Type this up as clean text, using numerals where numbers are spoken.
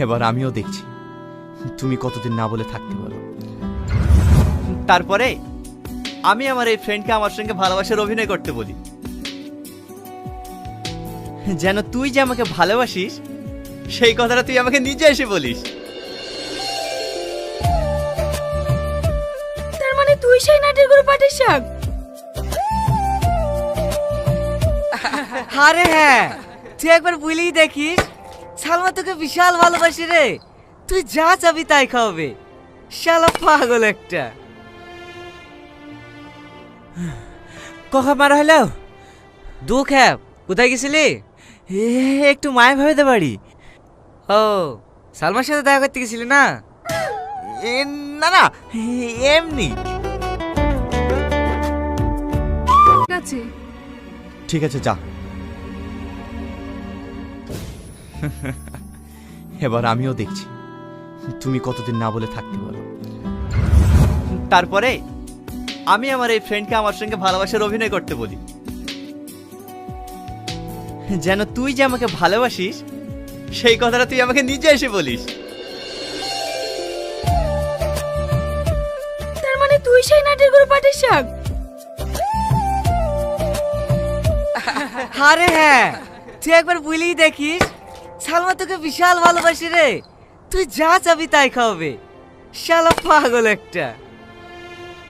এবার আমিও দেখছি তুমি কতদিন না বলে থাকতে পারো। তারপরে আমি আমার এই ফ্রেন্ডকে আমার সঙ্গে ভালোবাসার অভিনয় করতে বলি, যেন তুই যে আমাকে ভালোবাসিস সেই কথাটা তুই আমাকে নিজে এসে বলিস। তার মানে তুই সেই নাটের গুরু পাটের শাক? আরে হ্যাঁ, তুই একবার বলেই দেখিস, সালমা তোকে বিশাল ভালোবাসি রে। তুই যা চাবি তাই খাওয়াবে। শালা পাগল একটা। কখন মারা হলো? দু খ্যাপ। কোথায় গেছিলি? একটু মায়ের ভাবিতে বাড়ি। ও, সালমার সাথে দেখা করতে গেছিলি না? না না, এমনি। ঠিক আছে। ঠিক আছে, যা। এবার আমিও দেখছি তুমি কতদিন না বলে থাকতে পারো। তারপরে আমি আমার এই ফ্রেন্ডকে আমার সঙ্গে ভালোবাসার অভিনয় করতে বলি, যেন তুই যে আমাকে ভালোবাসিস সেই কথাটা তুই আমাকে নিজে এসে বলিস। তার মানে তুই সেই নাটের গুরু পাটের শাক? আরে হ্যাঁ, তুই একবার বলেই দেখিস, সালমা তোকে বিশাল ভালোবাসি রে। তুই যা চাবি তাই খাওয়াবে। শালা পাগল একটা।